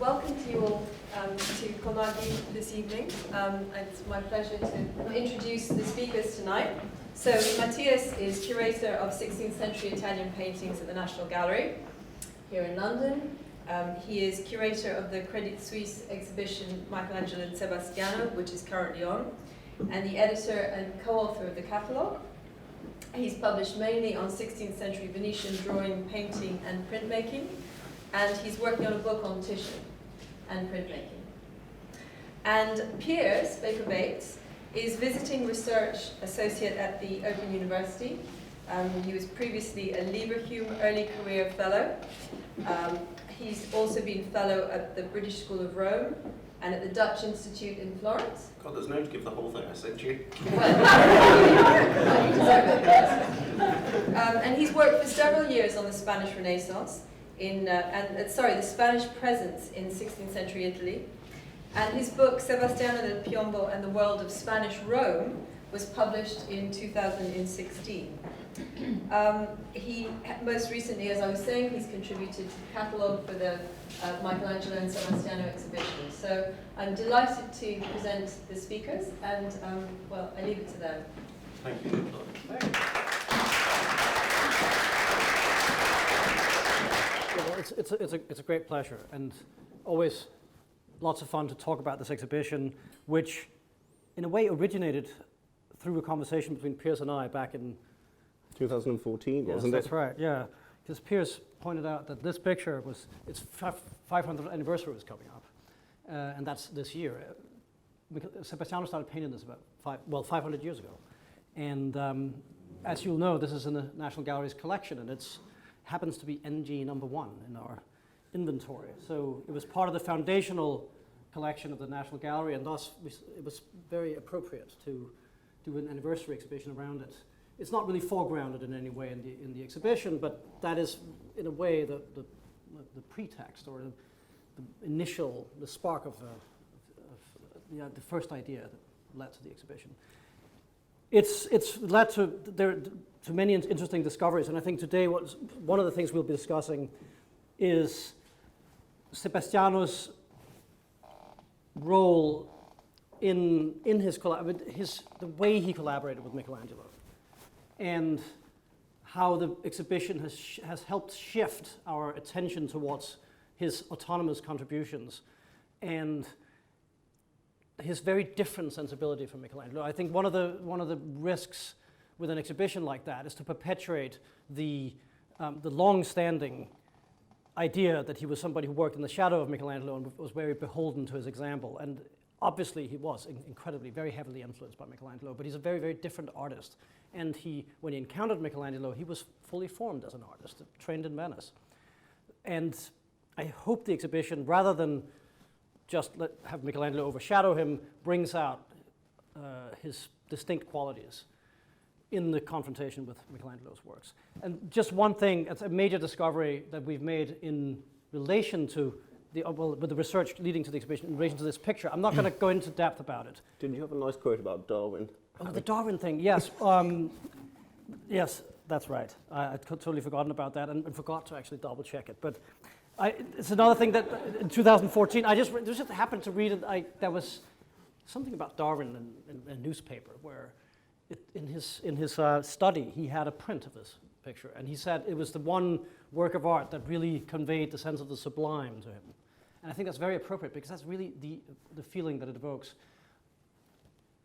welcome to you all to Colmaggi this evening. It's my pleasure to introduce the speakers tonight. So Matthias is curator of 16th century Italian paintings at the National Gallery here in London. He is curator of the Credit Suisse exhibition Michelangelo and Sebastiano, which is currently on, and the editor and co-author of the catalogue. He's published mainly on 16th century Venetian drawing, painting, and printmaking, and he's working on a book on tissue and printmaking. And Piers Baker-Bates is visiting research associate at the Open University. He was previously a Lieberhume Early Career Fellow. He's also been Fellow at the British School of Rome and at the Dutch Institute in Florence. God, there's no to give the whole thing I sent you. Well, you deserve it, yes. And he's worked for several years on the Spanish Renaissance, the Spanish presence in 16th century Italy. And his book, Sebastiano del Piombo and the World of Spanish Rome, was published in 2016. He most recently, as I was saying, he's contributed to the catalogue for the Michelangelo and Sebastiano exhibition. So I'm delighted to present the speakers, and I leave it to them. Thank you. Well, it's a great pleasure, and always lots of fun to talk about this exhibition, which in a way originated through a conversation between Piers and I back in 2014, wasn't it? That's right, yeah. Because Piers pointed out that this picture its 500th anniversary was coming up, and that's this year. Sebastiano started painting this about 500 years ago. And as you'll know, this is in the National Gallery's collection, and it happens to be NG number 1 in our inventory. So it was part of the foundational collection of the National Gallery, and thus it was very appropriate to do an anniversary exhibition around it. It's not really foregrounded in any way in the exhibition, but that is, in a way, the pretext or the spark of the first idea that led to the exhibition. It's led to many interesting discoveries, and I think today one of the things we'll be discussing is Sebastiano's role in the way he collaborated with Michelangelo, and how the exhibition has helped shift our attention towards his autonomous contributions and his very different sensibility from Michelangelo. I think one of the risks with an exhibition like that is to perpetuate the long-standing idea that he was somebody who worked in the shadow of Michelangelo and was very beholden to his example. And obviously he was incredibly, very heavily influenced by Michelangelo, but he's a very, very different artist. And when he encountered Michelangelo, he was fully formed as an artist, trained in Venice. And I hope the exhibition, rather than just have Michelangelo overshadow him, brings out his distinct qualities in the confrontation with Michelangelo's works. And just one thing, it's a major discovery that we've made in relation to with the research leading to the exhibition in relation to this picture. I'm not going to go into depth about it. Didn't you have a nice quote about Darwin? Oh, the Darwin thing, yes. Yes, that's right. I'd totally forgotten about that and forgot to actually double check it. But it's another thing that in 2014, I just happened to read it. There was something about Darwin in a newspaper where in his study, he had a print of this picture, and he said it was the one work of art that really conveyed the sense of the sublime to him. And I think that's very appropriate, because that's really the feeling that it evokes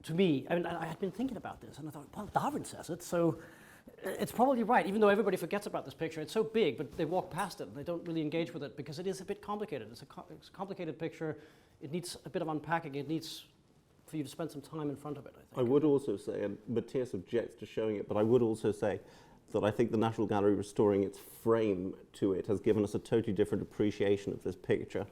to me. I mean, I had been thinking about this, and I thought, well, Darwin says it, so it's probably right, even though everybody forgets about this picture. It's so big, but they walk past it, and they don't really engage with it, because it is a bit complicated. It's a complicated picture. It needs a bit of unpacking. It needs for you to spend some time in front of it, I think. I would also say, and Matthias objects to showing it, but I would also say that I think the National Gallery restoring its frame to it has given us a totally different appreciation of this picture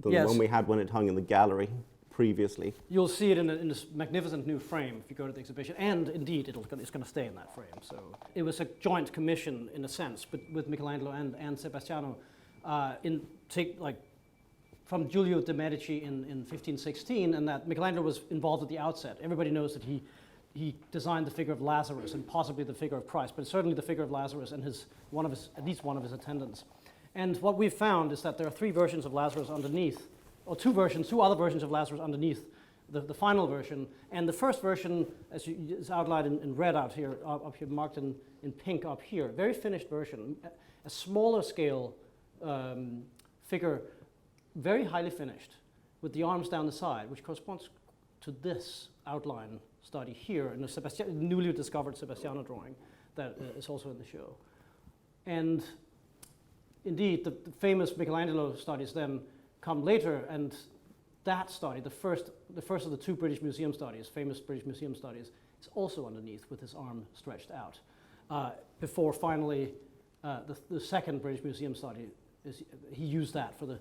than the one we had when it hung in the gallery previously. You'll see it in this magnificent new frame if you go to the exhibition, and indeed it's going to stay in that frame. So it was a joint commission in a sense, but with Michelangelo and Sebastiano, from Giulio de' Medici in 1516, and that Michelangelo was involved at the outset. Everybody knows that he designed the figure of Lazarus and possibly the figure of Christ, but certainly the figure of Lazarus and at least one of his attendants. And what we've found is that there are three versions of Lazarus underneath, or two other versions of Lazarus underneath the final version. And the first version, as is outlined in red out here, up here, marked in pink up here, very finished version, a smaller scale figure, very highly finished, with the arms down the side, which corresponds to this outline study here in the newly discovered Sebastiano drawing that is also in the show. And indeed, the famous Michelangelo studies then come later, and that study, the first of the two British Museum studies, famous British Museum studies, is also underneath with his arm stretched out. Before finally, the second British Museum study, he used that for the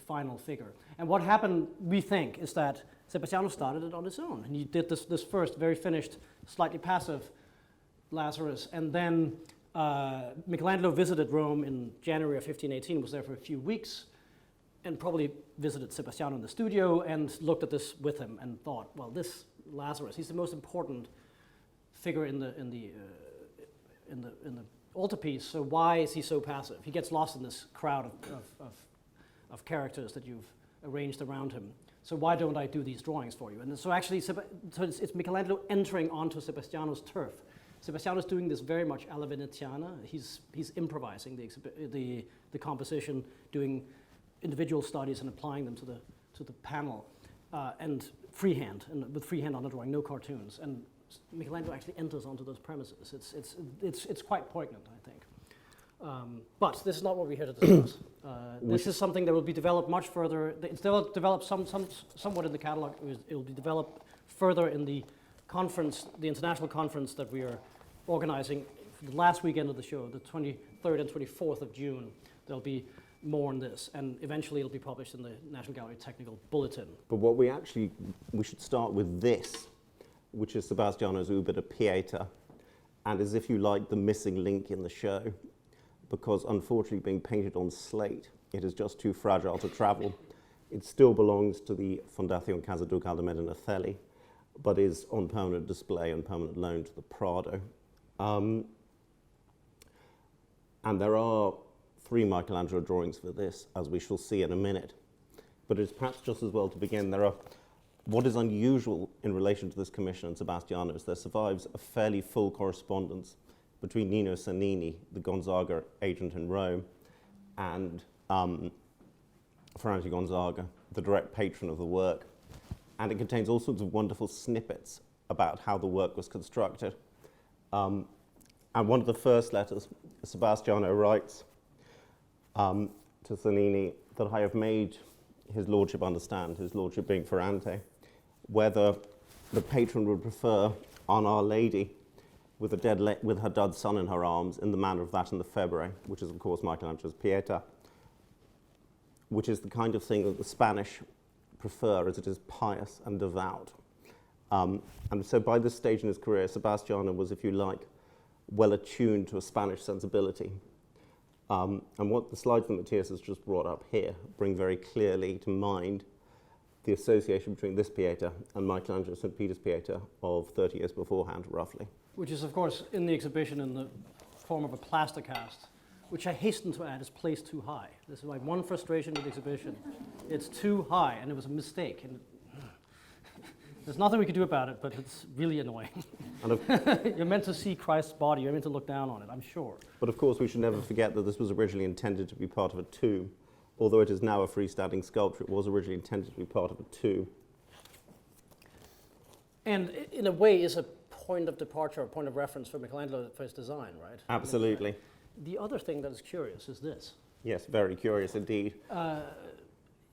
final figure. And what happened, we think, is that Sebastiano started it on his own, and he did this first very finished, slightly passive Lazarus, and then Michelangelo visited Rome in January of 1518, was there for a few weeks, and probably visited Sebastiano in the studio and looked at this with him and thought, well, this Lazarus, he's the most important figure in the altarpiece, so why is he so passive? He gets lost in this crowd of characters that you've arranged around him. So why don't I do these drawings for you? And so actually, it's Michelangelo entering onto Sebastiano's turf. Sebastiano's doing this very much alla Venetiana. He's improvising the composition, doing individual studies and applying them to the panel, and freehand, and with freehand on the drawing, no cartoons. And Michelangelo actually enters onto those premises. It's quite poignant, I think. But this is not what we're here to discuss. This is something that will be developed much further. It's developed somewhat in the catalog. It will be developed further in the conference, the international conference that we are organizing for the last weekend of the show, the 23rd and 24th of June. There'll be more on this, and eventually it'll be published in the National Gallery Technical Bulletin. But what we should start with this, which is Sebastiano's Uber de Pieta, and as if you like, the missing link in the show, because unfortunately being painted on slate, it is just too fragile to travel. It still belongs to the Fondazione Casa Ducale de Medinaceli, but is on permanent display and permanent loan to the Prado. And there are 3 Michelangelo drawings for this, as we shall see in a minute. But it's perhaps just as well to begin. What is unusual in relation to this commission and Sebastianos, there survives a fairly full correspondence between Nino Cernini, the Gonzaga agent in Rome, and Ferrante Gonzaga, the direct patron of the work. And it contains all sorts of wonderful snippets about how the work was constructed. And one of the first letters, Sebastiano writes to Cernini that I have made his lordship understand, his lordship being Ferrante, whether the patron would prefer on Our Lady with her dead son in her arms in the manner of that in the February, which is of course Michelangelo's Pieta, which is the kind of thing that the Spanish prefer, as it is pious and devout. And so by this stage in his career, Sebastiano was, if you like, well attuned to a Spanish sensibility. And what the slides that Matthias has just brought up here bring very clearly to mind the association between this Pieta and Michelangelo St. Peter's Pieta of 30 years beforehand, roughly. Which is, of course, in the exhibition in the form of a plaster cast, which I hasten to add is placed too high. This is my one frustration with the exhibition. It's too high, and it was a mistake. And there's nothing we can do about it, but it's really annoying. You're meant to see Christ's body. You're meant to look down on it, I'm sure. But of course, we should never forget that this was originally intended to be part of a tomb. Although it is now a freestanding sculpture, it was originally intended to be part of a tomb. And in a way, is a point of departure, a point of reference for Michelangelo for his design, right? Absolutely. The other thing that is curious is this. Yes, very curious indeed.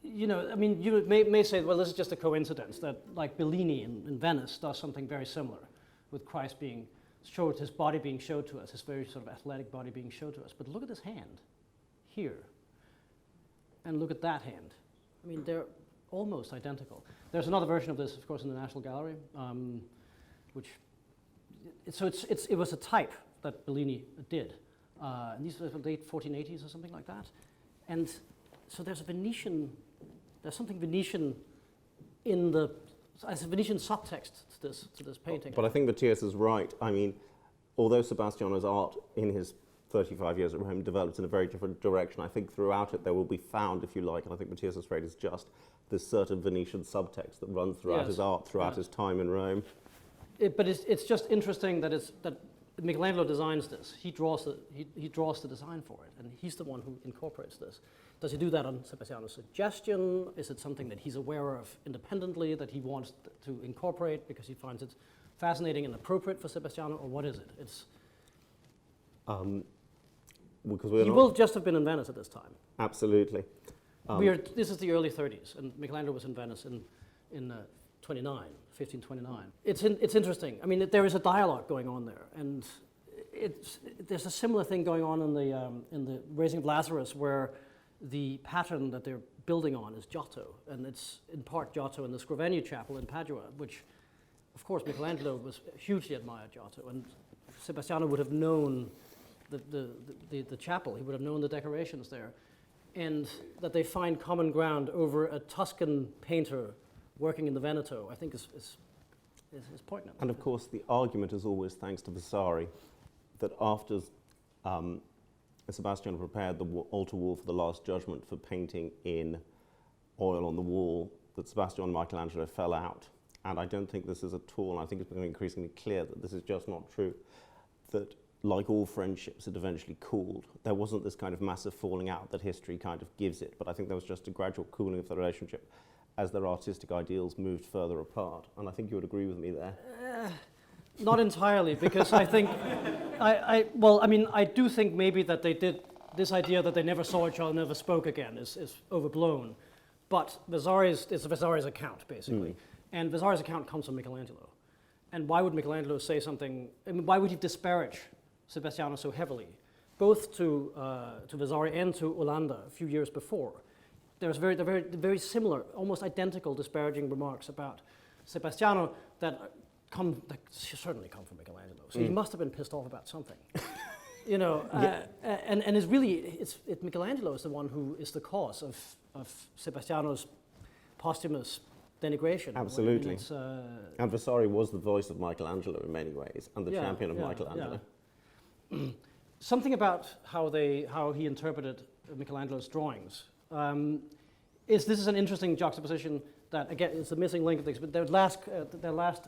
You may say, well, this is just a coincidence that, like Bellini in Venice does something very similar, with Christ being showed, his body being showed to us, his very sort of athletic body being showed to us. But look at this hand here, and look at that hand. I mean, they're almost identical. There's another version of this, of course, in the National Gallery, it was a type that Bellini did. And these were the late 1480s or something like that. And so there's something Venetian as a Venetian subtext to this painting. But I think Matthias is right. I mean, although Sebastiano's art in his 35 years at Rome develops in a very different direction. I think throughout it there will be found, if you like, and I think Matthias' phrase is just, this certain Venetian subtext that runs throughout his art, throughout his time in Rome. But it's just interesting that Michelangelo designs this. He draws the design for it, and he's the one who incorporates this. Does he do that on Sebastiano's suggestion? Is it something that he's aware of independently that he wants to incorporate because he finds it fascinating and appropriate for Sebastiano, or what is it? It's because he will just have been in Venice at this time. Absolutely. This is the early 30s, and Michelangelo was in Venice in 1529. It's interesting. I mean, there is a dialogue going on there, and there's a similar thing going on in the Raising of Lazarus, where the pattern that they're building on is Giotto, and it's in part Giotto in the Scrovegni Chapel in Padua, which, of course, Michelangelo was hugely admired Giotto, and Sebastiano would have known the chapel. He would have known the decorations there, and that they find common ground over a Tuscan painter working in the Veneto, I think is poignant. And of course, the argument is always, thanks to Vasari, that after Sebastiano prepared the altar wall for the Last Judgment for painting in oil on the wall, that Sebastiano and Michelangelo fell out. And I don't think this is at all, and I think it's becoming increasingly clear that this is just not true, that like all friendships, it eventually cooled. There wasn't this kind of massive falling out that history kind of gives it, but I think there was just a gradual cooling of the relationship as their artistic ideals moved further apart. And I think you would agree with me there. Not entirely, because I think, I do think maybe that they did, this idea that they never saw each other, never spoke again is overblown. But it's Vasari's account, basically. And Vasari's account comes from Michelangelo. And why would Michelangelo say something, I mean, why would he disparage Sebastiano so heavily, both to Vasari and to Olanda a few years before? There's very similar, almost identical disparaging remarks about Sebastiano that certainly come from Michelangelo. So he must have been pissed off about something. And it's really, Michelangelo is the one who is the cause of Sebastiano's posthumous denigration. Absolutely. And Vasari was the voice of Michelangelo in many ways, and the champion of Michelangelo. Yeah. Something about how he interpreted Michelangelo's drawings. This is an interesting juxtaposition that, again, is the missing link of this, but their last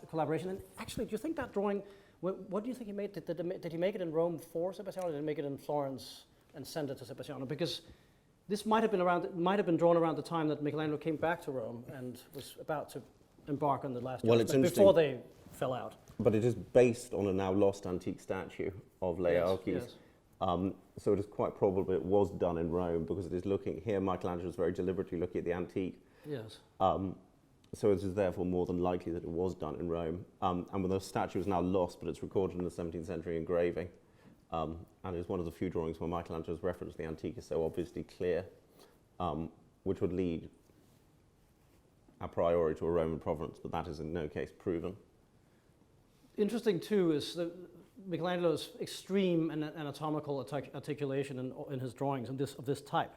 collaboration. And actually, do you think that drawing, what do you think he made? Did he make it in Rome for Sebastiano, or did he make it in Florence and send it to Sebastiano? Because this might have been drawn around the time that Michelangelo came back to Rome and was about to embark on the last judgment before they fell out. But it is based on a now lost antique statue of Laius. Yes. So it is quite probable it was done in Rome, because it is looking here. Michelangelo is very deliberately looking at the antique. Yes. So it is therefore more than likely that it was done in Rome. And when the statue is now lost, but it's recorded in the 17th century engraving, and it's one of the few drawings where Michelangelo's reference to the antique is so obviously clear, which would lead a priori to a Roman provenance, but that is in no case proven. Interesting too is that Michelangelo's extreme and anatomical articulation in his drawings of this type.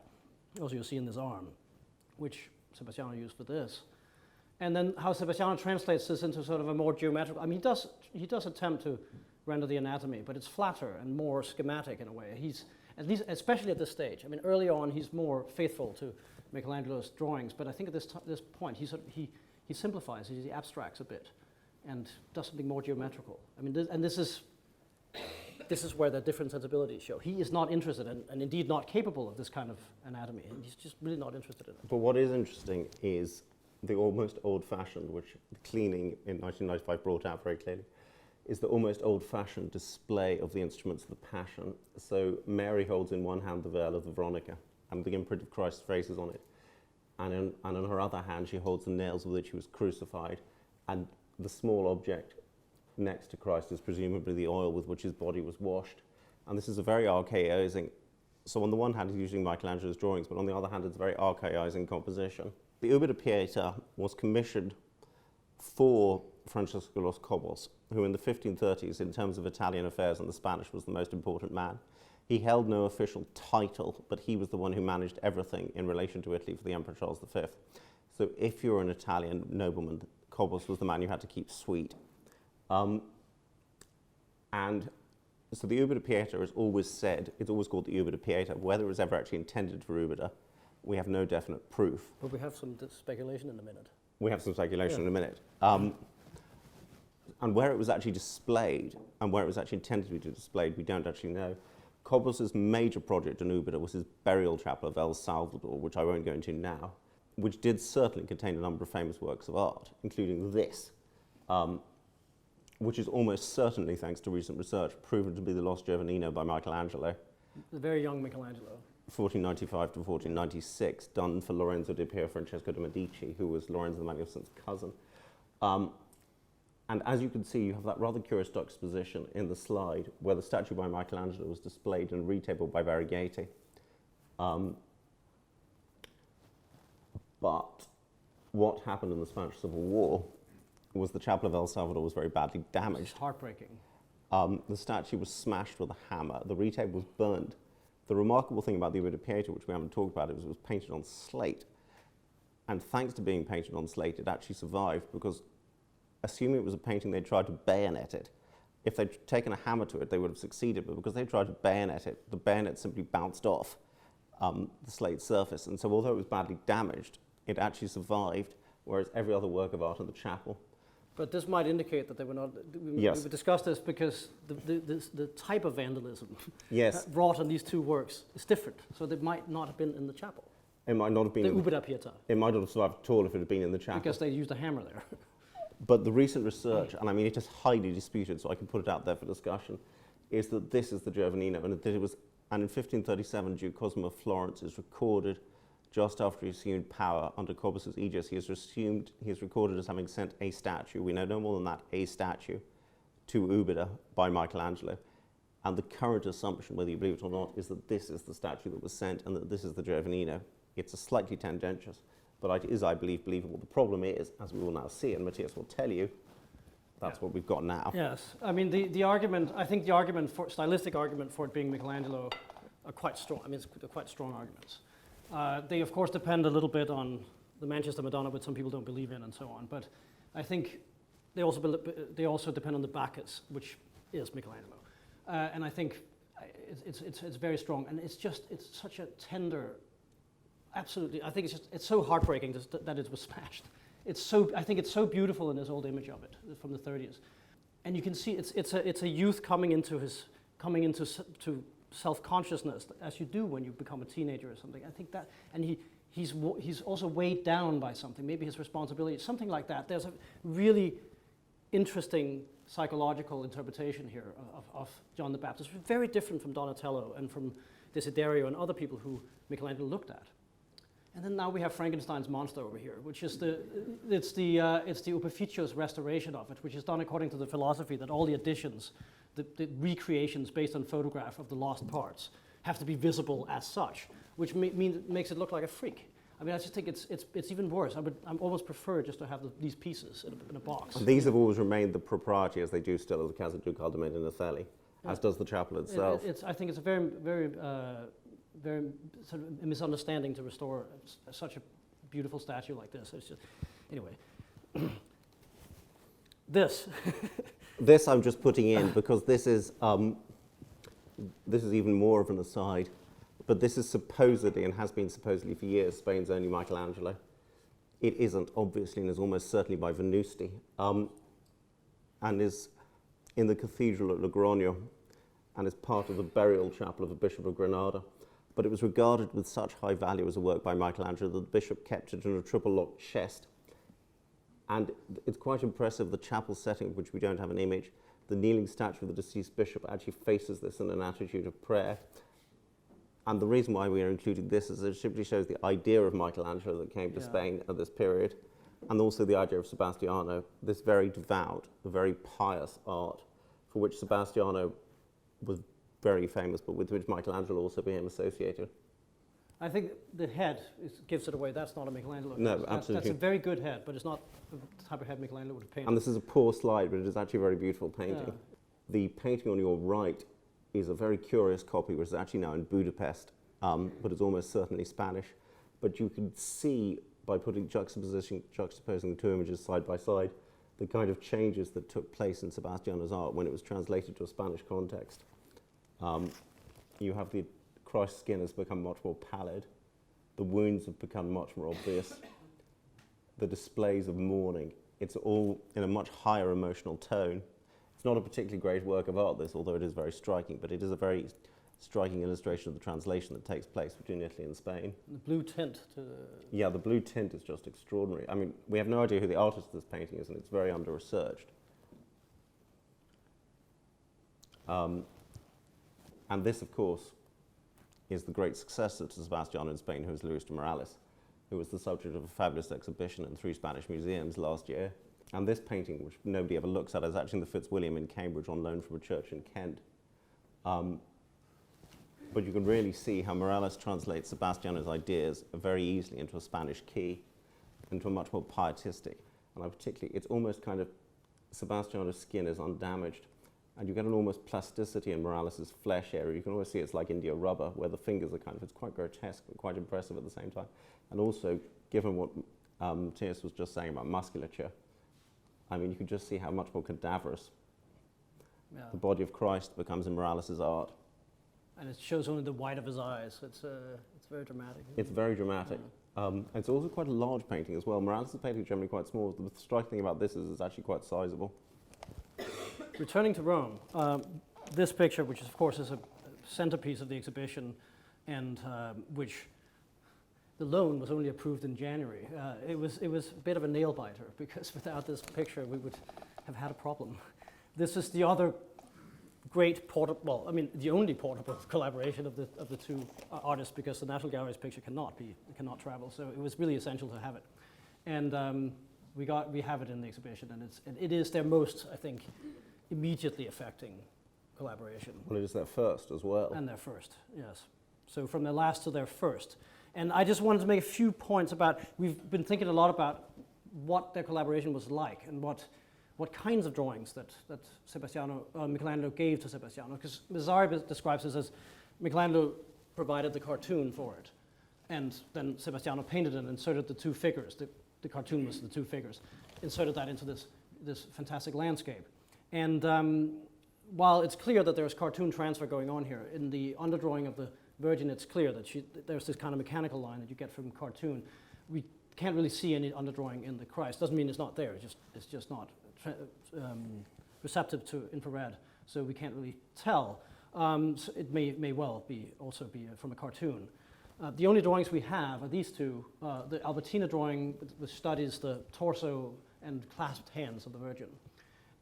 Also, you see in this arm, which Sebastiano used for this, and then how Sebastiano translates this into sort of a more geometrical. I mean, he does attempt to render the anatomy, but it's flatter and more schematic in a way. He's at least, especially at this stage. I mean, early on, he's more faithful to Michelangelo's drawings, but I think at this point, he simplifies, he abstracts a bit, and does something more geometrical. I mean, this is where the different sensibilities show. He is not interested and indeed not capable of this kind of anatomy. And he's just really not interested in it. But what is interesting is the almost old-fashioned, which the cleaning in 1995 brought out very clearly, is the almost old-fashioned display of the instruments of the Passion. So Mary holds in one hand the veil of the Veronica, and the imprint of Christ's face is on it. And in her other hand, she holds the nails with which he was crucified, and the small object next to Christ is presumably the oil with which his body was washed. And this is a very archaizing. So on the one hand, he's using Michelangelo's drawings, but on the other hand, it's a very archaizing composition. The Uber de Pieta was commissioned for Francesco Los Cobos, who in the 1530s, in terms of Italian affairs and the Spanish, was the most important man. He held no official title, but he was the one who managed everything in relation to Italy for the Emperor Charles V. So if you're an Italian nobleman, Cobos was the man you had to keep sweet. And So the Uber de Pieta is always said, it's always called the Uber de Pieta. Whether it was ever actually intended for Uber, we have no definite proof. But we have some speculation in a minute. We have some speculation in a minute. And where it was actually displayed, and where it was actually intended to be displayed, we don't actually know. Cobos' major project in Ubeda was his burial chapel of El Salvador, which I won't go into now, which did certainly contain a number of famous works of art, including this, which is almost certainly, thanks to recent research, proven to be the Lost Giovannino by Michelangelo. The very young Michelangelo. 1495 to 1496, done for Lorenzo di Pier Francesco de' Medici, who was Lorenzo the Magnificent's cousin. And as you can see, you have that rather curious juxtaposition in the slide where the statue by Michelangelo was displayed and retabled by Variegati. But what happened in the Spanish Civil War was the Chapel of El Salvador was very badly damaged. It's heartbreaking. The statue was smashed with a hammer. The retable was burned. The remarkable thing about the Uber de Pieta, which we haven't talked about, is it was painted on slate. And thanks to being painted on slate, it actually survived because, assuming it was a painting, they tried to bayonet it. If they'd taken a hammer to it, they would have succeeded, but because they tried to bayonet it, the bayonet simply bounced off the slate surface. And so although it was badly damaged, it actually survived, whereas every other work of art in the chapel. But this might indicate that they were not, Yes. we discussed this because the type of vandalism Yes. wrought on these two works is different. So they might not have been in the chapel. It might not have been. The Uber da Pieta. It might not have survived at all if it had been in the chapel. Because they used a hammer there. But the recent research, and I mean it is highly disputed, so I can put it out there for discussion, is that this is the Giovannino, and that it was, and in 1537, Duke Cosimo of Florence is recorded just after he assumed power under Cobos' aegis. He is recorded as having sent a statue. We know no more than that, a statue, to Ubeda by Michelangelo. And the current assumption, whether you believe it or not, is that this is the statue that was sent and that this is the Giovannino. It's a slightly tendentious, but it is, I believe, believable. The problem is, as we will now see, and Matthias will tell you, that's what we've got now. Yes, I mean the argument. I think the argument for stylistic argument for it being Michelangelo are quite strong. I mean, they're quite strong arguments. They of course depend a little bit on the Manchester Madonna, which some people don't believe in, and so on. But I think they also depend on the Bacchus, which is Michelangelo, and I think it's very strong, and it's such a tender. Absolutely, I think it's so heartbreaking that it was smashed. I think it's so beautiful in this old image of it from the 30s, and you can see it's a youth coming into self-consciousness, as you do when you become a teenager or something. I think that, and he's also weighed down by something, maybe his responsibility, something like that. There's a really interesting psychological interpretation here of John the Baptist, very different from Donatello and from Desiderio and other people who Michelangelo looked at. And then now we have Frankenstein's monster over here, which is the Opificio's restoration of it, which is done according to the philosophy that all the additions, the recreations based on photograph of the lost parts, have to be visible as such, which makes it look like a freak. I mean, I just think it's even worse. I almost prefer just to have these pieces in a box. And these have always remained the propriety, as they do still, of the Casa Ducal de Medinatelli, as does the chapel itself. I think it's a very, very, very sort of a misunderstanding to restore such a beautiful statue like this. It's just, anyway, this. This I'm just putting in because this is even more of an aside, but this is supposedly, and has been supposedly for years, Spain's only Michelangelo. It isn't, obviously, and is almost certainly by Venusti, and is in the cathedral at Logroño, and is part of the burial chapel of the Bishop of Granada. But it was regarded with such high value as a work by Michelangelo that the bishop kept it in a triple-locked chest. And it's quite impressive, the chapel setting, of which we don't have an image. The kneeling statue of the deceased bishop actually faces this in an attitude of prayer. And the reason why we are including this is it simply shows the idea of Michelangelo that came to Spain at this period, and also the idea of Sebastiano, this very devout, very pious art, for which Sebastiano was very famous, but with which Michelangelo also became associated. I think the head gives it away. That's not a Michelangelo. No, absolutely. That's a very good head, but it's not the type of head Michelangelo would have painted. And this is a poor slide, but it is actually a very beautiful painting. Yeah. The painting on your right is a very curious copy, which is actually now in Budapest, but it's almost certainly Spanish. But you can see, by juxtaposing the two images side by side, the kind of changes that took place in Sebastiano's art when it was translated to a Spanish context. You have the Christ's skin has become much more pallid. The wounds have become much more obvious. The displays of mourning, it's all in a much higher emotional tone. It's not a particularly great work of art, this, although it is very striking, but it is a very striking illustration of the translation that takes place between Italy and Spain. The blue tint to the... Yeah, the blue tint is just extraordinary. I mean, we have no idea who the artist of this painting is, and it's very under-researched. And this, of course, is the great successor to Sebastiano in Spain, who is Luis de Morales, who was the subject of a fabulous exhibition in 3 Spanish museums last year. And this painting, which nobody ever looks at, is actually in the Fitzwilliam in Cambridge on loan from a church in Kent. But you can really see how Morales translates Sebastiano's ideas very easily into a Spanish key, into a much more pietistic. And I particularly, it's almost kind of, Sebastiano's skin is undamaged, and you get an almost plasticity in Morales' flesh area. You can always see it's like India rubber, where the fingers are kind of, it's quite grotesque, but quite impressive at the same time. And also, given what Matthias was just saying about musculature, I mean, you can just see how much more cadaverous the body of Christ becomes in Morales' art. And it shows only the white of his eyes. It's very dramatic. It's very dramatic. It's also quite a large painting as well. Morales' painting is generally quite small. The striking thing about this is it's actually quite sizable. Returning to Rome, this picture, which of course is a centerpiece of the exhibition, and which the loan was only approved in January. It was a bit of a nail biter, because without this picture we would have had a problem. This is the other great portable, the only portable collaboration of the two artists, because the National Gallery's picture cannot travel. So it was really essential to have it, and we have it in the exhibition, and it is their most, I think, immediately affecting collaboration. Well, it is their first as well. And their first, yes. So from their last to their first. And I just wanted to make a few points about, we've been thinking a lot about what their collaboration was like, and what kinds of drawings that Michelangelo gave to Sebastiano, because Mazzari describes this as Michelangelo provided the cartoon for it, and then Sebastiano painted it and inserted the 2 figures. The cartoon was the 2 figures, inserted that into this fantastic landscape. And while it's clear that there's cartoon transfer going on here, in the underdrawing of the Virgin, it's clear that there's this kind of mechanical line that you get from cartoon. We can't really see any underdrawing in the Christ. Doesn't mean it's not there, it's just not receptive to infrared, so we can't really tell. So it may well also be from a cartoon. The only drawings we have are these 2. The Albertina drawing, which studies the torso and clasped hands of the Virgin.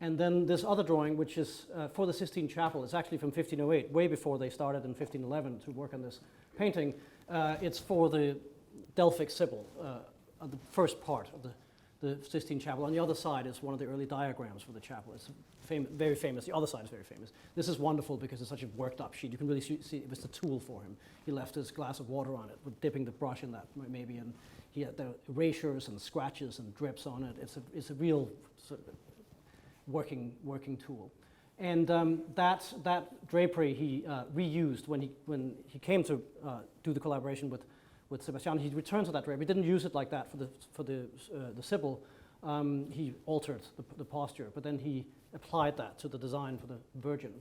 And then this other drawing, which is for the Sistine Chapel. It's actually from 1508, way before they started in 1511 to work on this painting. It's for the Delphic Sibyl, the first part of the Sistine Chapel. On the other side is one of the early diagrams for the chapel. It's very famous. The other side is very famous. This is wonderful because it's such a worked up sheet. You can really see it was the tool for him. He left his glass of water on it, with dipping the brush in that maybe, and he had the erasures and scratches and drips on it. It's a real sort of working tool. And that drapery he reused when he came to do the collaboration with Sebastiano. He returned to that drapery. He didn't use it like that for the Sibyl. He altered the posture, but then he applied that to the design for the Virgin.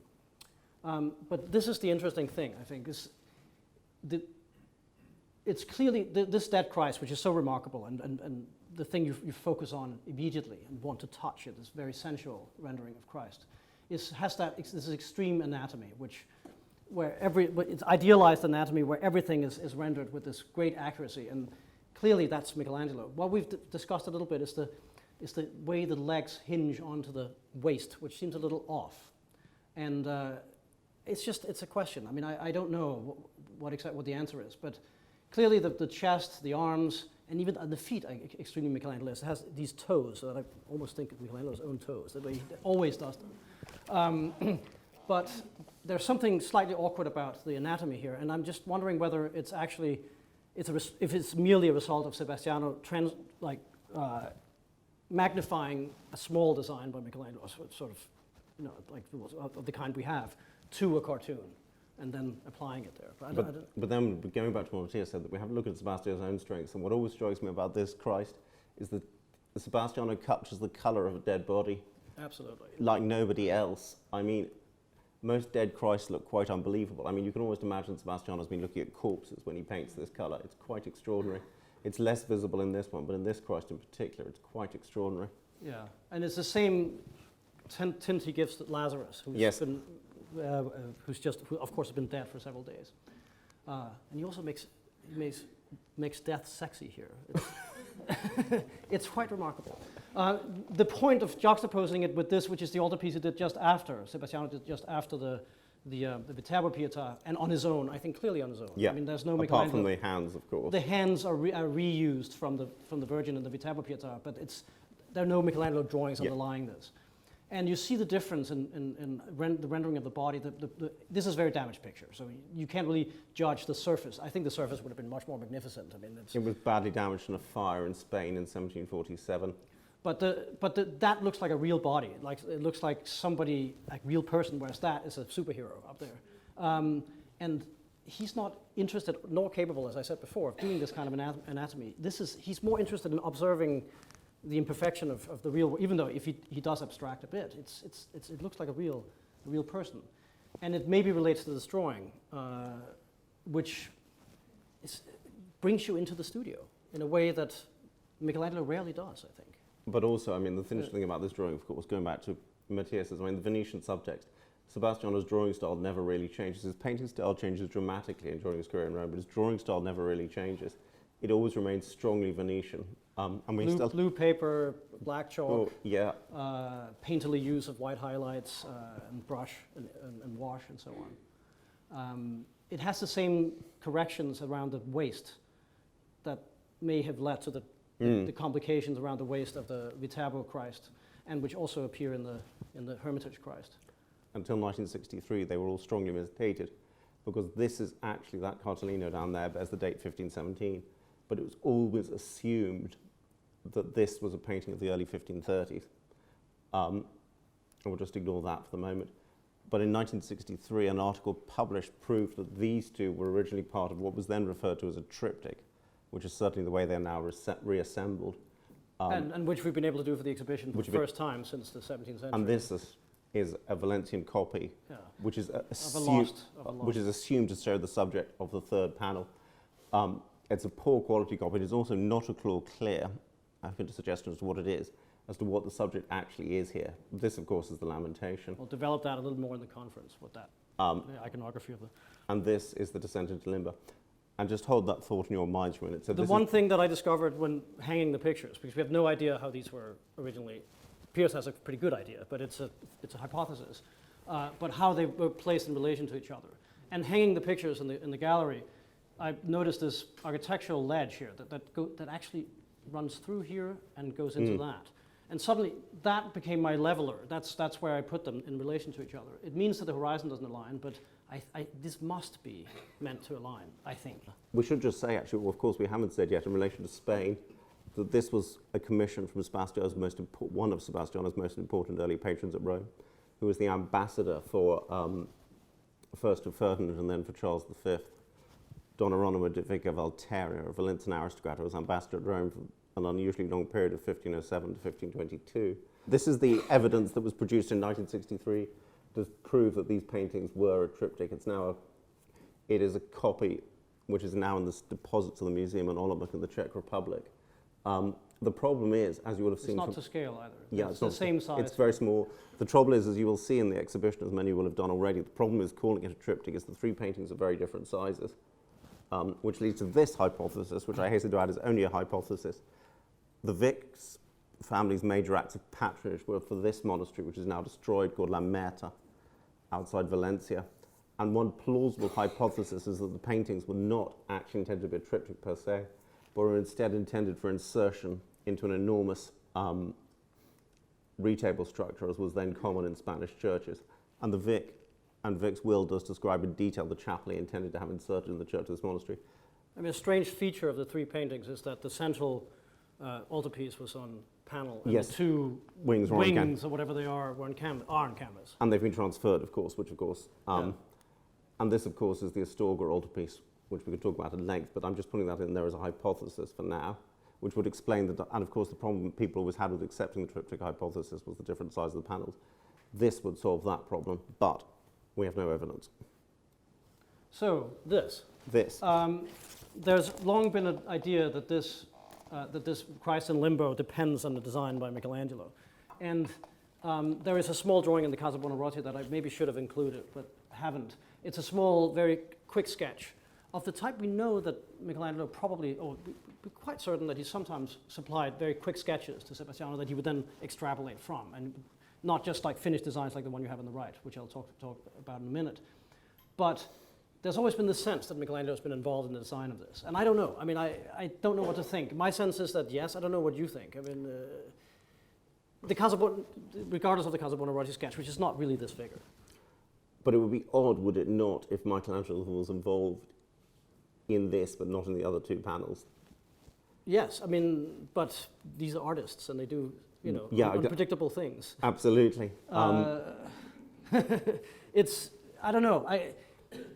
But this is the interesting thing, I think. It's clearly this dead Christ, which is so remarkable, and the thing you focus on immediately and want to touch it, this very sensual rendering of Christ, has this extreme anatomy, where it's idealized anatomy, where everything is rendered with this great accuracy, and clearly that's Michelangelo. What we've discussed a little bit is the way the legs hinge onto the waist, which seems a little off, and it's a question. I mean, I don't know what the answer is, but clearly the chest, the arms, and even the feet are extremely Michelangelo. It has these toes that I almost think of Michelangelo's own toes, the way he always does them. But there's something slightly awkward about the anatomy here, and I'm just wondering whether it's actually, if it's merely a result of Sebastiano magnifying a small design by Michelangelo, sort of, like of the kind we have, to a cartoon, and then applying it there. But then going back to what Matthias said, that we have to look at Sebastiano's own strengths, and what always strikes me about this Christ is that Sebastiano captures the colour of a dead body. Absolutely. Like nobody else. I mean, most dead Christs look quite unbelievable. I mean, you can almost imagine Sebastiano has been looking at corpses when he paints this colour. It's quite extraordinary. It's less visible in this one, but in this Christ in particular, it's quite extraordinary. Yeah, and it's the same tint he gives to Lazarus, who's been, who of course has been dead for several days. And he also makes death sexy here. It's quite remarkable. The point of juxtaposing it with this, which is the altarpiece he did just after, Sebastiano did just after the Viterbo Pieta, and on his own, I think clearly on his own. Yeah. I mean, there's no apart from the hands, of course. The hands are reused from the Virgin and the Viterbo Pieta, but there are no Michelangelo drawings underlying this. And you see the difference in the rendering of the body. This is a very damaged picture, so you can't really judge the surface. I think the surface would have been much more magnificent. I mean, it was badly damaged in a fire in Spain in 1747. But that looks like a real body. Like it looks like somebody, like real person, whereas that is a superhero up there. And he's not interested nor capable, as I said before, of doing this kind of anatomy. He's more interested in observing the imperfection of the real, even though if he does abstract a bit, it looks like a real person. And it maybe relates to this drawing, which brings you into the studio in a way that Michelangelo rarely does, I think. But also, I mean, the interesting thing about this drawing, of course, going back to Matthias's, I mean, the Venetian subtext, Sebastiano's drawing style never really changes. His painting style changes dramatically during his career in Rome, but his drawing style never really changes. It always remains strongly Venetian. And blue paper, black chalk, painterly use of white highlights and brush and wash and so on. It has the same corrections around the waist that may have led to the complications around the waist of the Viterbo Christ, and which also appear in the Hermitage Christ. Until 1963, they were all strongly misdated, because this is actually that cartellino down there bears the date 1517, but it was always assumed that this was a painting of the early 1530s. And we'll just ignore that for the moment. But in 1963, an article published proved that these two were originally part of what was then referred to as a triptych, which is certainly the way they're now reassembled. And which we've been able to do for the exhibition for the first time since the 17th century. And this is a Valencian copy, which is assumed to show the subject of the third panel. It's a poor quality copy. It is also not at all clear, I've been to suggestion as to what it is, as to what the subject actually is here. This, of course, is the Lamentation. We'll develop that a little more in the conference with that iconography of the... And this is the Descent into Limbo. And just hold that thought in your minds for a minute. So the one thing that I discovered when hanging the pictures, because we have no idea how these were originally, Piers has a pretty good idea, but it's a hypothesis, but how they were placed in relation to each other. And hanging the pictures in the gallery, I noticed this architectural ledge here that actually runs through here and goes into that. And suddenly that became my leveler. That's where I put them in relation to each other. It means that the horizon doesn't align, but this must be meant to align, I think. We should just say, actually, well, of course, we haven't said yet in relation to Spain, that this was a commission from one of Sebastiano's most important early patrons at Rome, who was the ambassador for first to Ferdinand and then for Charles V. Don Hieronymo de Vica Valteria, a Valencian aristocrat who was ambassador at Rome for an unusually long period of 1507 to 1522. This is the evidence that was produced in 1963 to prove that these paintings were a triptych. It is a copy which is now in the deposits of the Museum in Olomouc in the Czech Republic. The problem is, as you would have seen... It's not to scale either. Yeah, it's the same size. It's very small. The trouble is, as you will see in the exhibition, as many will have done already, the problem is calling it a triptych is the three paintings are very different sizes, which leads to this hypothesis, which I hasten to add is only a hypothesis. The Vic's family's major acts of patronage were for this monastery, which is now destroyed, called La Merta, outside Valencia. And one plausible hypothesis is that the paintings were not actually intended to be a triptych per se, but were instead intended for insertion into an enormous retable structure, as was then common in Spanish churches. And the Vic and Vic's will does describe in detail the chapel he intended to have inserted in the church of this monastery. I mean, a strange feature of the three paintings is that the central altarpiece was on panel, and the two wings or whatever they are were on canvas. And they've been transferred, of course, and this, of course, is the Astorga altarpiece, which we could talk about at length, but I'm just putting that in there as a hypothesis for now, which would explain that, and of course the problem people always had with accepting the triptych hypothesis was the different size of the panels. This would solve that problem, but We have no evidence. So this. This. There's long been an idea that this Christ in Limbo depends on the design by Michelangelo. And there is a small drawing in the Casa Buonarroti that I maybe should have included, but haven't. It's a small, very quick sketch of the type we know that Michelangelo probably, or we're quite certain that he sometimes supplied very quick sketches to Sebastiano that he would then extrapolate from, and not just like finished designs like the one you have on the right, which I'll talk about in a minute. But there's always been this sense that Michelangelo has been involved in the design of this. And I don't know. I mean, I don't know what to think. My sense is that yes, I don't know what you think. I mean, regardless of the Casa Buonarroti sketch, which is not really this figure. But it would be odd, would it not, if Michelangelo was involved in this, but not in the other two panels? Yes, I mean, but these are artists, and they do, you know, unpredictable things. Absolutely. It's, I don't know.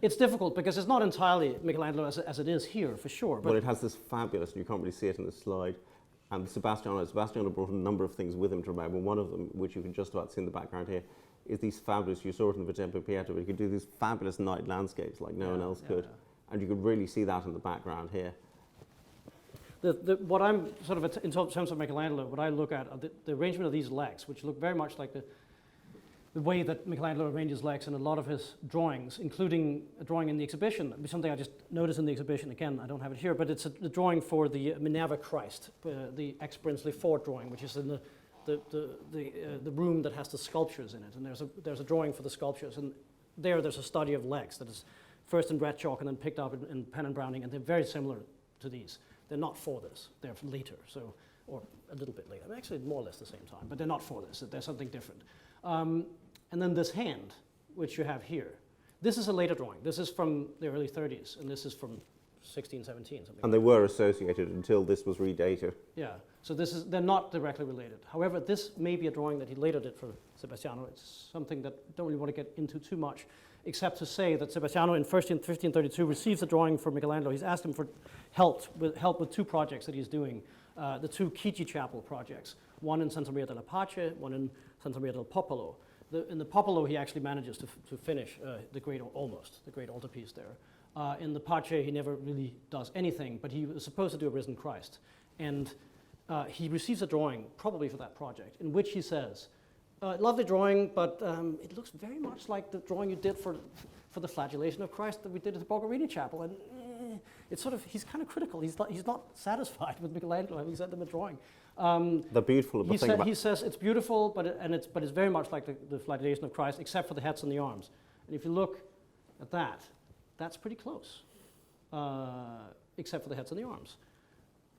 It's difficult because it's not entirely Michelangelo as it is here, for sure. But well, it has this fabulous, and you can't really see it in this slide, and Sebastiano brought a number of things with him to remember. One of them, which you can just about see in the background here, is these fabulous, you saw it in the Tempo Pieta, but you could do these fabulous night landscapes like no one else could. And you could really see that in the background here. What I'm sort of, in terms of Michelangelo, what I look at are the arrangement of these legs, which look very much like the way that Michelangelo arranges legs in a lot of his drawings, including a drawing in the exhibition, something I just noticed in the exhibition. Again, I don't have it here, but it's the drawing for the Minerva Christ, the ex-Brinsley Fort drawing, which is in the room that has the sculptures in it. And there's a drawing for the sculptures, and there's a study of legs that is first in red chalk and then picked up in pen and browning, and they're very similar to these. They're not for this, they're later, so, or a little bit later. Actually, more or less the same time, but they're not for this, they're something different. And then this hand, which you have here, this is a later drawing. This is from the early 30s, and this is from 16, 17, something. And they were associated until this was redated. Yeah, so they're not directly related. However, this may be a drawing that he later did for Sebastiano. It's something that I don't really want to get into too much, except to say that Sebastiano in 1532 receives a drawing from Michelangelo. He's asked him for help with two projects that he's doing, the two Chigi Chapel projects, one in Santa Maria della Pace, one in Santa Maria del Popolo. In the Popolo, he actually manages to finish the great altarpiece there. In the Pace, he never really does anything, but he was supposed to do a risen Christ. And he receives a drawing, probably for that project, in which he says, lovely drawing, but it looks very much like the drawing you did for the flagellation of Christ that we did at the Borgherini Chapel. And it's sort of, he's kind of critical. He's not satisfied with Michelangelo having sent him a drawing. They're beautiful. But he says it's beautiful, but it's very much like the flagellation of Christ, except for the heads and the arms. And if you look at that, that's pretty close, except for the heads and the arms.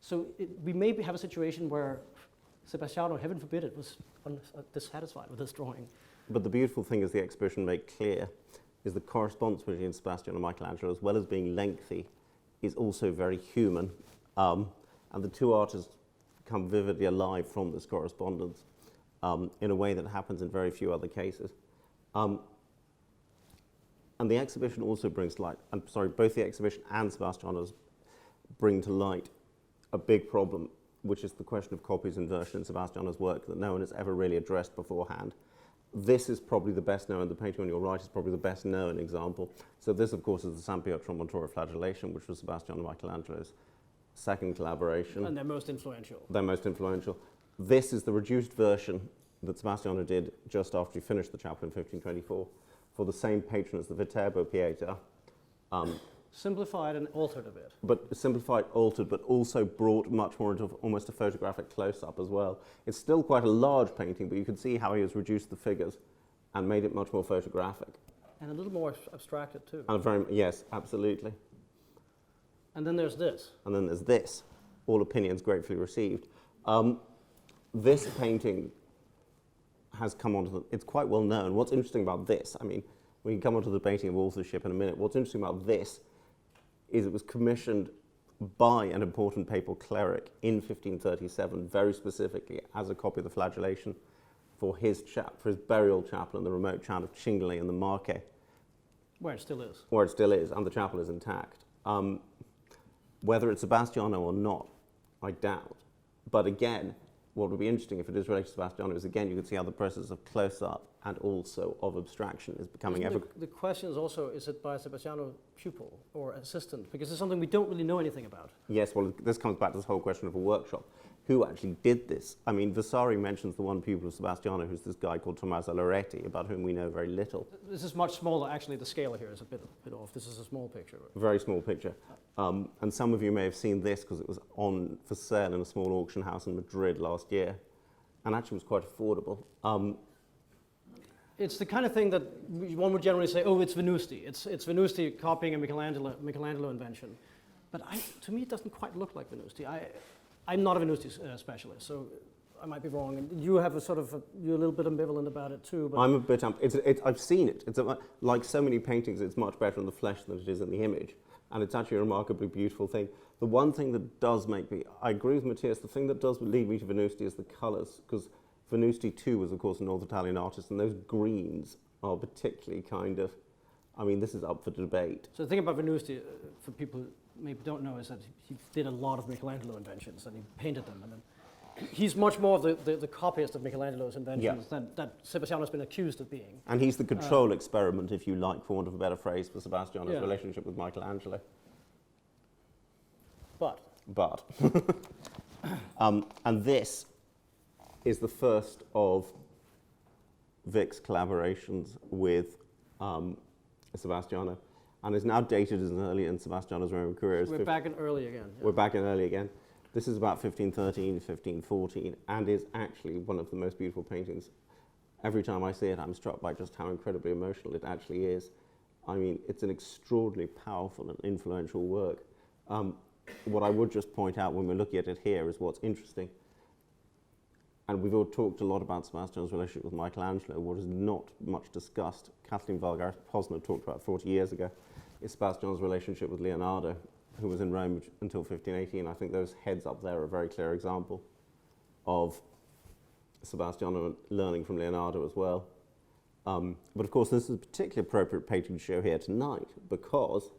So we may have a situation where Sebastiano, heaven forbid it, was dissatisfied with this drawing. But the beautiful thing, as the exhibition made clear, is the correspondence between Sebastiano and Michelangelo, as well as being lengthy, is also very human. And the two artists come vividly alive from this correspondence in a way that happens in very few other cases. And the exhibition also brings to light, both the exhibition and Sebastiano's bring to light a big problem, which is the question of copies and version in Sebastiano's work that no one has ever really addressed beforehand. This is probably the best known, the painting on your right is probably the best known example. So this, of course, is the San Pietro Montorio flagellation, which was Sebastiano and Michelangelo's second collaboration. And their most influential. Their most influential. This is the reduced version that Sebastiano did just after he finished the chapel in 1524 for the same patron as the Viterbo Pieta. Simplified and altered a bit. But simplified, altered, but also brought much more into almost a photographic close-up as well. It's still quite a large painting, but you can see how he has reduced the figures and made it much more photographic. And a little more abstracted too. And yes, absolutely. And then there's this. And then there's this, all opinions gratefully received. This painting has come onto it's quite well known. What's interesting about this, I mean, we can come onto the debating of authorship in a minute. What's interesting about this is it was commissioned by an important papal cleric in 1537, very specifically as a copy of the flagellation for his burial chapel in the remote town of Cingoli in the Marche. Where it still is. Where it still is, and the chapel is intact. Whether it's Sebastiano or not, I doubt. But again, what would be interesting if it is related to Sebastiano is, again, you can see how the process of close-up and also of abstraction is becoming ever... The question is also, is it by Sebastiano pupil or assistant? Because it's something we don't really know anything about. Yes, well, this comes back to this whole question of a workshop. Who actually did this? I mean, Vasari mentions the one pupil of Sebastiano, who's this guy called Tommaso Loretti, about whom we know very little. This is much smaller. Actually, the scale here is a bit off. This is a small picture. Very small picture. And some of you may have seen this because it was on for sale in a small auction house in Madrid last year, and actually was quite affordable. It's the kind of thing that one would generally say, oh, it's Venusti. It's Venusti copying a Michelangelo invention. But to me, it doesn't quite look like Venusti. I'm not a Venusti specialist, so I might be wrong. And you have you're a little bit ambivalent about it too. But I'm a bit, I've seen it. It's like so many paintings, it's much better in the flesh than it is in the image. And it's actually a remarkably beautiful thing. The one thing that does make me, I agree with Matthias, the thing that does lead me to Venusti is the colours, because Venusti too was, of course, a North Italian artist, and those greens are particularly kind of, I mean, this is up for debate. So the thing about Venusti, for people who maybe don't know, is that he did a lot of Michelangelo inventions, and he painted them, and then he's much more of the copyist of Michelangelo's inventions than that Sebastiano has been accused of being. And he's the control experiment, if you like, for want of a better phrase, for Sebastiano's relationship with Michelangelo. But. And this is the first of Vic's collaborations with Sebastiano, and is now dated as early in Sebastiano's Roman career. We're back in early again. Yeah. We're back in early again. This is about 1513, 1514, and is actually one of the most beautiful paintings. Every time I see it, I'm struck by just how incredibly emotional it actually is. I mean, it's an extraordinarily powerful and influential work. What I would just point out when we're looking at it here is what's interesting. And we've all talked a lot about Sebastiano's relationship with Michelangelo. What is not much discussed, Kathleen Valgaris-Posner talked about 40 years ago, is Sebastiano's relationship with Leonardo, who was in Rome until 1518. I think those heads up there are a very clear example of Sebastiano learning from Leonardo as well. But of course, this is a particularly appropriate painting to show here tonight because...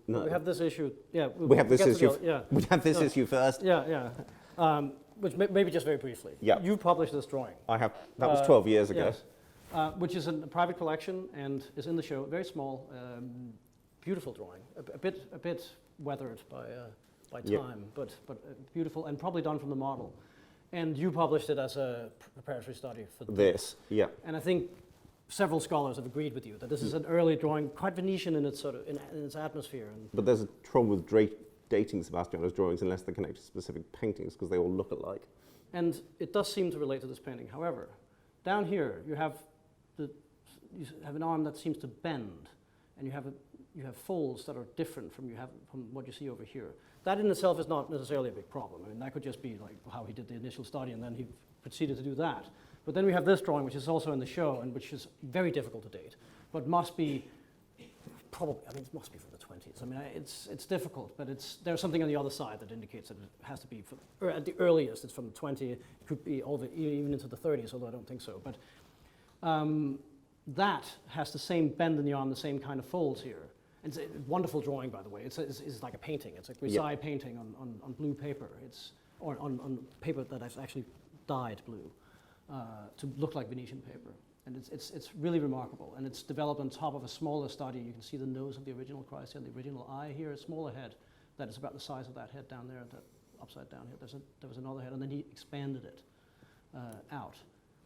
We have this issue. Yeah, we have this issue. We have this issue first. Which maybe just very briefly. Yeah. You published this drawing. I have. That was 12 years ago. Yes. Which is in a private collection and is in the show. Very small, beautiful drawing. A bit weathered by time, but beautiful and probably done from the model. And you published it as a preparatory study for this. Yeah. And I think several scholars have agreed with you that this is an early drawing, quite Venetian in its in its atmosphere. But there's a trouble with dating Sebastiano's drawings unless they're connected to specific paintings because they all look alike. And it does seem to relate to this painting. However, down here you have an arm that seems to bend, and you have folds that are different from what you see over here. That in itself is not necessarily a big problem. I mean, that could just be like how he did the initial study, and then he proceeded to do that. But then we have this drawing, which is also in the show, and which is very difficult to date, but must be probably, I mean, it must be from the 20s. I mean, it's difficult, but there's something on the other side that indicates that it has to be, at the earliest, it's from the 20s. It could be even into the 30s, although I don't think so. But that has the same bend in the arm, the same kind of folds here. It's a wonderful drawing, by the way. It's like a painting. It's a Grisaille painting on blue paper. Or on paper that I've actually dyed blue. To look like Venetian paper, and it's really remarkable, and it's developed on top of a smaller study. You can see the nose of the original Christ and the original eye here, a smaller head that is about the size of that head down there, that upside down here. There was another head, and then he expanded it out,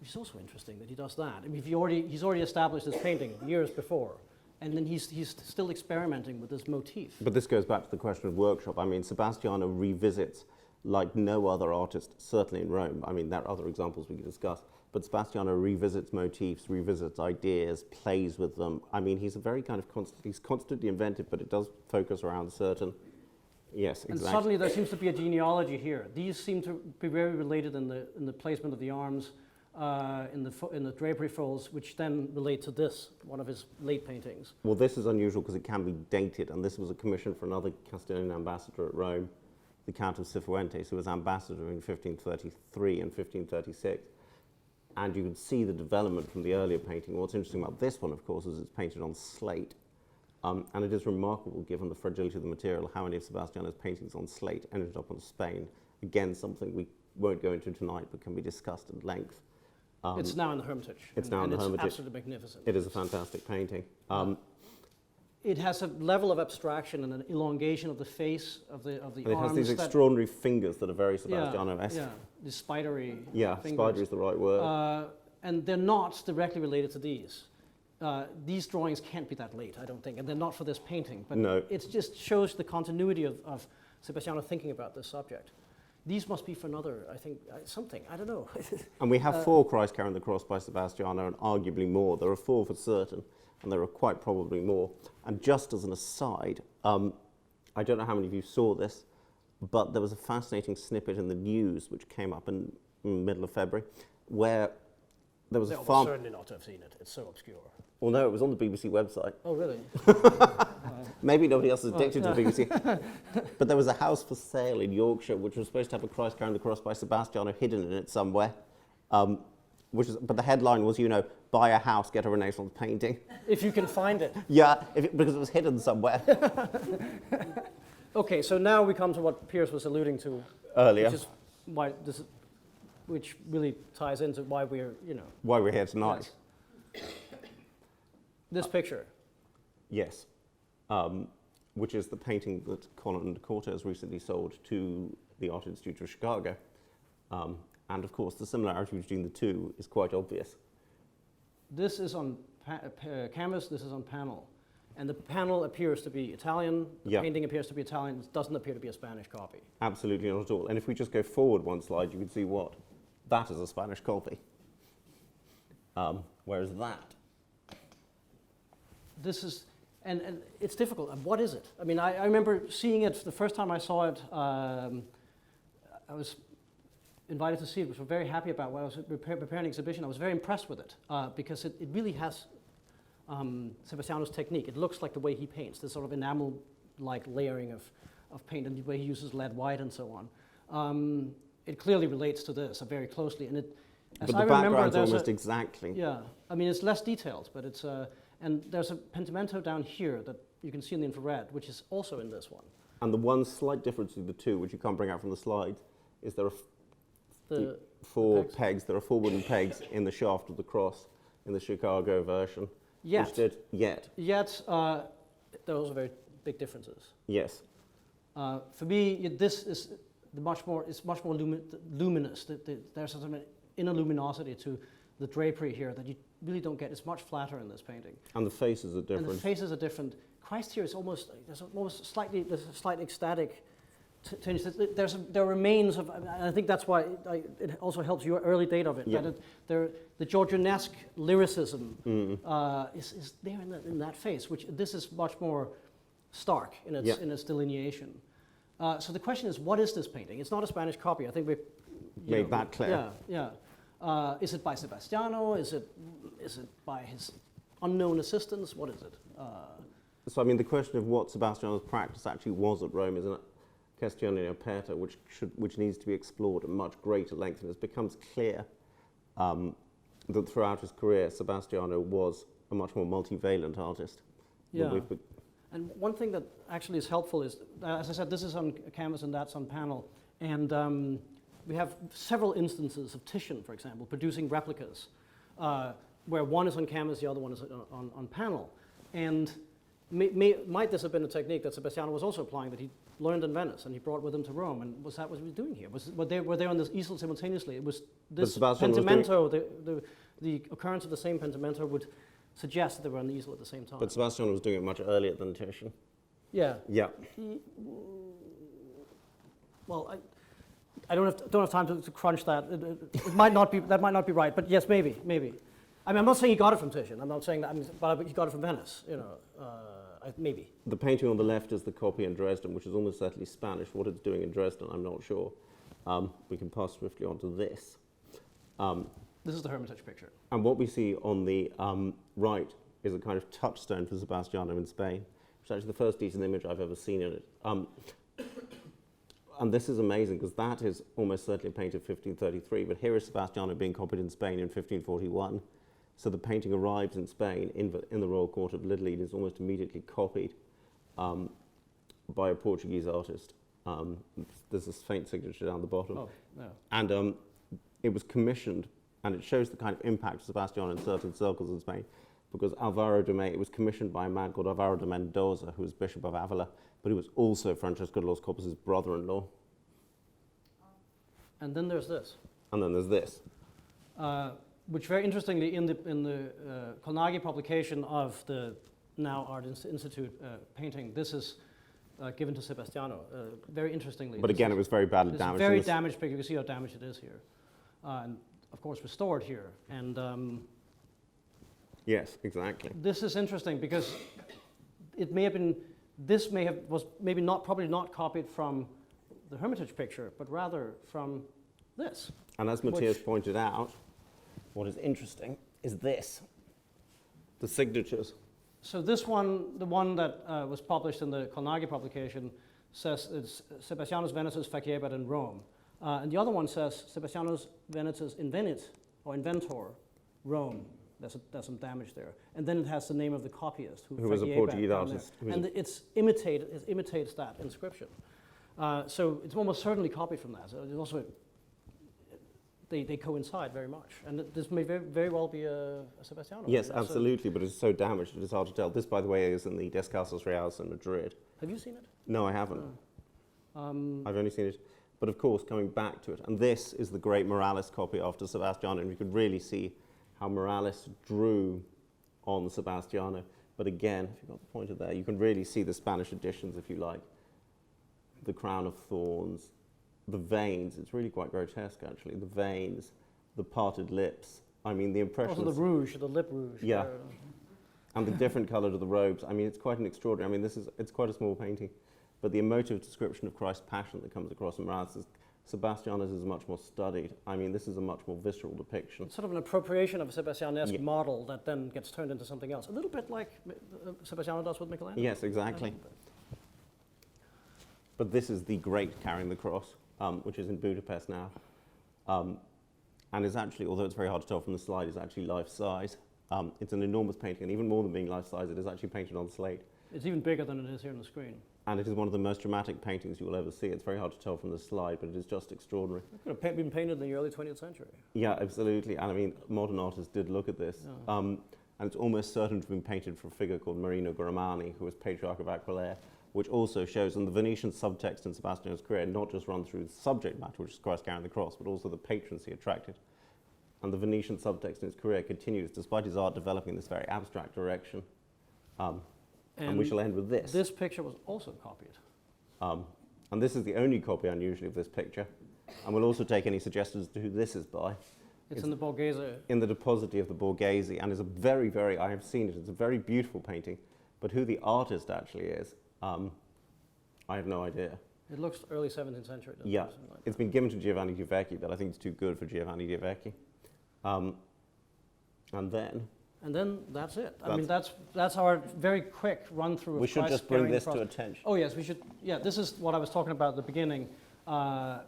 which is also interesting that he does that. I mean, he's already established this painting years before, and then he's still experimenting with this motif. But this goes back to the question of workshop. I mean, Sebastiano revisits like no other artist, certainly in Rome. I mean, there are other examples we could discuss, but Sebastiano revisits motifs, revisits ideas, plays with them. I mean, he's a very kind of he's constantly inventive, but it does focus around certain, yes, exactly. And suddenly there seems to be a genealogy here. These seem to be very related in the placement of the arms, in the drapery folds, which then relate to this, one of his late paintings. Well, this is unusual because it can be dated, and this was a commission for another Castilian ambassador at Rome, the Count of Cifuentes, who was ambassador in 1533 and 1536. And you can see the development from the earlier painting. What's interesting about this one, of course, is it's painted on slate. And it is remarkable, given the fragility of the material, how many of Sebastiano's paintings on slate ended up on Spain Again, something we won't go into tonight, but can be discussed at length. It's now in the Hermitage. It's now in the Hermitage. It's absolutely magnificent. It is a fantastic painting. It has a level of abstraction and an elongation of the face, of the arms. It has these extraordinary fingers that are very Sebastiano-esque. Yeah, the spidery Yeah, fingers. spider is the right word. And they're not directly related to these. These drawings can't be that late, I don't think, and they're not for this painting. But No. it just shows the continuity of Sebastiano thinking about this subject. These must be for another, I think, something, I don't know. And we have 4 Christ carrying the cross by Sebastiano, and arguably more. There are 4 for certain, and there are quite probably more. And just as an aside, I don't know how many of you saw this, but there was a fascinating snippet in the news which came up in the middle of February, where there was They a will farm. certainly not have seen it. It's so obscure. Well, no, it was on the BBC website. Oh, really? Maybe nobody else is addicted to the BBC. But there was a house for sale in Yorkshire which was supposed to have a Christ carrying the cross by Sebastiano hidden in it somewhere. But the headline was, buy a house, get a Renaissance painting. If you can find it. Yeah, because it was hidden somewhere. Okay, so now we come to what Piers was alluding to Earlier. Which really ties into why we're, Why we're here tonight. Yes. This picture. Yes. Which is the painting that Colin Cortez recently sold to the Art Institute of Chicago. And of course, the similarity between the two is quite obvious. This is on canvas, this is on panel. And the panel appears to be Italian, the painting appears to be Italian, it doesn't appear to be a Spanish copy. Absolutely not at all. And if we just go forward one slide, you can see what? That is a Spanish copy. Whereas that. This is, and it's difficult. What is it? I mean, I remember seeing it the first time I saw it. I was invited to see it, which I was very happy about. When I was preparing an exhibition, I was very impressed with it because it really has Sebastiano's technique. It looks like the way he paints, this sort of enamel-like layering of paint and the way he uses lead white and so on. It clearly relates to this very closely, and as I remember, the background's almost exactly. Yeah, I mean it's less detailed, but it's and there's a pentimento down here that you can see in the infrared, which is also in this one. And the one slight difference between the two, which you can't bring out from the slides, is there are 4 pegs. There are 4 wooden pegs in the shaft of the cross in the Chicago version. Yet, those are very big differences. Yes. For me, this is much more luminous. There's sort of an inner luminosity to the drapery here that you really don't get. It's much flatter in this painting. And the faces are different. And the faces are different. Christ here is there's a slight ecstatic tinge. There are remains of, and I think that's why it also helps your early date of it. Yeah. That the Georgianesque lyricism is there in that face, which this is much more stark in its delineation. So the question is, what is this painting? It's not a Spanish copy. I think we made that clear. Yeah. Is it by Sebastiano? Is it by his unknown assistants? What is it? So I mean, the question of what Sebastiano's practice actually was at Rome is a questione aperta, which needs to be explored at much greater length, and it becomes clear that throughout his career, Sebastiano was a much more multivalent artist. Yeah. And one thing that actually is helpful is, as I said, this is on canvas and that's on panel, and we have several instances of Titian, for example, producing replicas, where one is on canvas, the other one is on panel. And might this have been a technique that Sebastiano was also applying, that he learned in Venice and he brought with him to Rome? And was that what he was doing here? Were they on this easel simultaneously? It was this pentimento, the occurrence of the same pentimento would suggest that they were on the easel at the same time. But Sebastiano was doing it much earlier than Titian. Yeah. Yeah. Well, I don't have time to crunch that. It might not be, that might not be right, but yes, maybe. I mean, I'm not saying he got it from Titian. I'm not saying that, but he got it from Venice. Maybe. The painting on the left is the copy in Dresden, which is almost certainly Spanish. What it's doing in Dresden, I'm not sure. We can pass swiftly on to this. This is the Hermitage picture. And what we see on the right is a kind of touchstone for Sebastiano in Spain, which is actually the first decent image I've ever seen in it. And this is amazing because that is almost certainly a painting of 1533, but here is Sebastiano being copied in Spain in 1541. So the painting arrives in Spain in the Royal Court of Italy and is almost immediately copied by a Portuguese artist. There's this faint signature down the bottom. Oh, no. And it was commissioned, and it shows the kind of impact of Sebastiano in certain circles in Spain, because it was commissioned by a man called Alvaro de Mendoza, who was Bishop of Avila, but he was also Francesco de los Copos' brother-in-law. And then there's this. And then there's this. Which very interestingly, in the Colnaghi publication of the now Art Institute painting, this is given to Sebastiano. Very interestingly. But again, it was very badly damaged. Very damaged picture. You can see how damaged it is here. And of course, restored here. And yes, exactly. this is interesting because it may have been, was maybe not, probably not copied from the Hermitage picture, but rather from this. And as Matthias pointed out, what is interesting is this, the signatures. So this one, the one that was published in the Colnaghi publication, says it's Sebastianos Venetus faciebat in Rome. And the other one says Sebastianos Venetus invenit, or inventor, Rome. There's some damage there. And then it has the name of the copyist, who was a Portuguese artist. And it imitates that inscription. So it's almost certainly copied from that. So it's also, they coincide very much. And this may very well be a Sebastiano. Yes, absolutely, but it's so damaged it is hard to tell. This, by the way, is in the Descalzos Reales in Madrid. Have you seen it? No, I haven't. I've only seen it. But of course, coming back to it, and this is the great Morales copy after Sebastiano, and you could really see how Morales drew on Sebastiano. But again, if you've got the pointer there, you can really see the Spanish editions, if you like. The crown of thorns, the veins, it's really quite grotesque actually, the veins, the parted lips. I mean, the impressions. Also the rouge, the lip rouge. Yeah. And the different colour to the robes. I mean, it's quite an extraordinary, I mean, it's quite a small painting, but the emotive description of Christ's passion that comes across in Morales is, Sebastianos is much more studied. I mean, this is a much more visceral depiction. It's sort of an appropriation of a Sebastianesque model that then gets turned into something else. A little bit like Sebastiano does with Michelangelo. Yes, exactly. But this is the great Carrying the Cross, which is in Budapest now. And is actually, although it's very hard to tell from the slide, is actually life-size. It's an enormous painting, and even more than being life-size, it is actually painted on slate. It's even bigger than it is here on the screen. And it is one of the most dramatic paintings you will ever see. It's very hard to tell from the slide, but it is just extraordinary. It could have been painted in the early 20th century. Yeah, absolutely. And I mean, modern artists did look at this. Yeah. And it's almost certain to have been painted for a figure called Marina Grimaldi, who was Patriarch of Aquileia, which also shows, and the Venetian subtext in Sebastiano's career not just run through the subject matter, which is Christ carrying the cross, but also the patrons he attracted. And the Venetian subtext in his career continues, despite his art developing in this very abstract direction. And we shall end with this. This picture was also copied. And this is the only copy, unusually, of this picture. And we'll also take any suggestions as to who this is by. It's in the Borghese. In the Depositi of the Borghese, and is a very, very, I have seen it, it's a very beautiful painting. But who the artist actually is, I have no idea. It looks early 17th century. Yeah, it's been given to Giovanni Di Vecchi, but I think it's too good for Giovanni Di Vecchi. And then that's it. I mean, that's our very quick run through of we should just bring this to attention. Oh yes, we should. Yeah, this is what I was talking about at the beginning.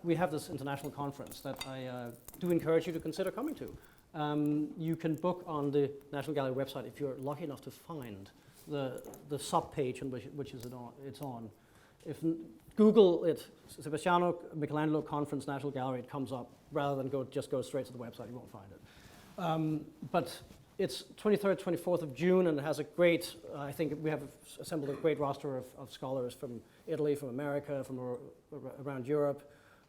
We have this international conference that I do encourage you to consider coming to. You can book on the National Gallery website if you're lucky enough to find the sub-page in which it's on. If Google it, Sebastiano Michelangelo Conference National Gallery, it comes up rather than just go straight to the website. You won't find it. But it's 23rd, 24th of June, and it has a great, I think we have assembled a great roster of scholars from Italy, from America, from around Europe,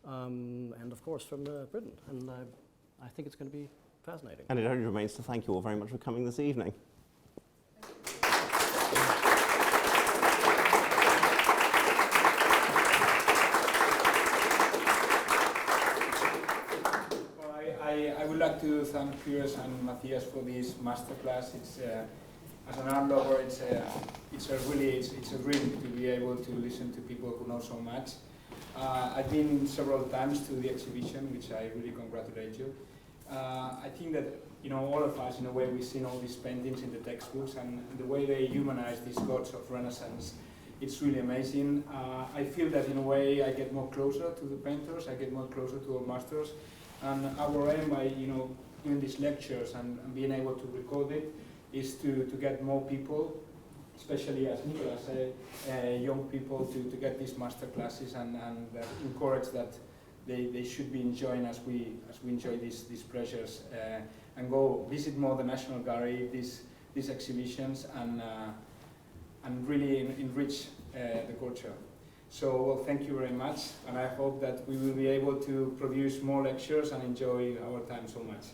and of course from Britain. And I think it's going to be fascinating. And it only remains to thank you all very much for coming this evening. I would like to thank Piers and Matthias for this masterclass. It's as an art lover, it's a dream to be able to listen to people who know so much. I've been several times to the exhibition, which I really congratulate you. I think that all of us, in a way, we've seen all these paintings in the textbooks, and the way they humanize these gods of Renaissance, it's really amazing. I feel that in a way I get more closer to the painters, I get more closer to our masters. And our aim by doing these lectures and being able to record it is to get more people especially as Nicolas said, young people to get these master classes and encourage that they should be enjoying as we enjoy these pleasures, and go visit more the National Gallery, these exhibitions, and really enrich the culture. So, well, thank you very much, and I hope that we will be able to produce more lectures and enjoy our time so much.